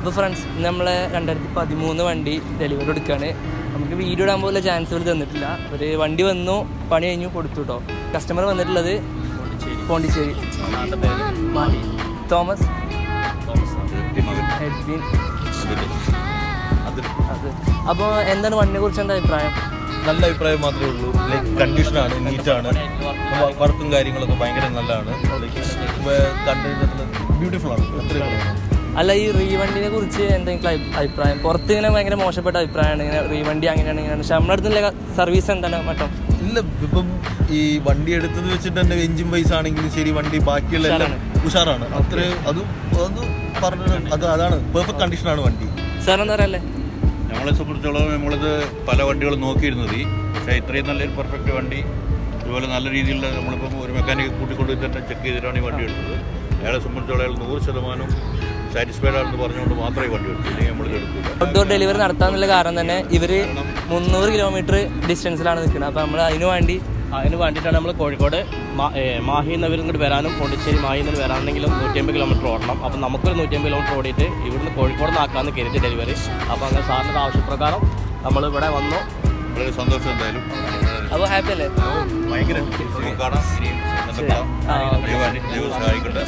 അപ്പോൾ ഫ്രണ്ട്സ്, നമ്മൾ 2013 വണ്ടി ഡെലിവറി എടുക്കുകയാണ്. നമുക്ക് വീഡിയോ ഇടാൻ പോലുള്ള ചാൻസുകൾ തന്നിട്ടില്ല. ഒരു വണ്ടി വന്നു, പണി കഴിഞ്ഞു, കൊടുത്തു കേട്ടോ. കസ്റ്റമർ വന്നിട്ടുള്ളത് പോണ്ടിച്ചേരി, തോമസ്, എഡ്വിൻ. അപ്പോൾ എന്താണ് വണ്ടിയെ കുറിച്ച് എന്താ അഭിപ്രായം? നല്ല അഭിപ്രായം മാത്രമേ ഉള്ളൂ. ലൈക്ക് കണ്ടീഷനാണ്, നീറ്റാണ്, വർക്കും കാര്യങ്ങളൊക്കെ ഭയങ്കര നല്ലതാണ്. ബ്യൂട്ടിഫുൾ ആണ്. അല്ല, ഈ റീവണ്ടിനെ കുറിച്ച് എന്തെങ്കിലും അഭിപ്രായം? പുറത്ത് ഇങ്ങനെ ഭയങ്കര മോശപ്പെട്ട അഭിപ്രായമാണ്, ഇങ്ങനെ റീവണ്ടി അങ്ങനെയാണ് ഇങ്ങനെയാണ്. പക്ഷെ നമ്മുടെ അടുത്തുള്ള സർവീസ് എന്താണ് മറ്റോ? ഇല്ല, ഇപ്പം ഈ വണ്ടി എടുത്തത് വെച്ചിട്ട് തന്നെ എഞ്ചിൻ വൈസ് ആണെങ്കിലും ശരി, വണ്ടി ബാക്കിയുള്ള എല്ലാം ഉഷാറാണ്. അത്ര അത് പറഞ്ഞത് അതാണ് പെർഫെക്റ്റ് കണ്ടീഷനാണ് വണ്ടി. സാർ എന്താ പറയല്ലേ? നമ്മളെ സംബന്ധിച്ചോളം നമ്മളിത് പല വണ്ടികളും നോക്കിയിരുന്നത്, പക്ഷേ ഇത്രയും നല്ലൊരു പെർഫെക്റ്റ് വണ്ടി ഇതുപോലെ നല്ല രീതിയിലുള്ള നമ്മളിപ്പോൾ ഒരു മെക്കാനിക്ക് കൂട്ടിക്കൊണ്ട് തന്നെ ചെക്ക് ചെയ്തിട്ടാണ് ഈ വണ്ടി എടുത്തത്. അയാളെ സംബന്ധിച്ചോളം അയാൾ 100% സാറ്റിസ്ഫൈഡ് ആണെന്ന് പറഞ്ഞുകൊണ്ട് മാത്രമേ വണ്ടി എടുത്തു, ഇല്ലെങ്കിൽ നമ്മളിത് എടുക്കില്ല. ഔട്ട്ഡോർ ഡെലിവറി നടത്താമെന്നുള്ള കാരണം തന്നെ ഇവർ 300 കിലോമീറ്റർ ഡിസ്റ്റൻസിലാണ് നിൽക്കുന്നത്. അപ്പോൾ നമ്മൾ അതിന് വേണ്ടിയിട്ടാണ് നമ്മൾ കോഴിക്കോട് മാഹിയിൽ നിന്ന് ഇങ്ങോട്ട് വരാനും പോണ്ടിച്ചേരി മാഹിയിൽ നിന്ന് വരാനെങ്കിലും 150 കിലോമീറ്റർ ഓടണം. അപ്പം നമുക്കൊരു 150 കിലോമീറ്റർ ഓടിയിട്ട് ഇവിടുന്ന് കോഴിക്കോട് നിന്നാക്കാമെന്ന് കരുതി ഡെലിവറി. അപ്പോൾ അങ്ങനെ സാറിൻ്റെ ആവശ്യപ്രകാരം നമ്മൾ ഇവിടെ വന്നു. വളരെ സന്തോഷം എന്തായാലും. അപ്പോൾ ഹാപ്പി അല്ലേ? ഭയങ്കര കാണാം. ഇനിയും സഹായിക്കട്ടെ.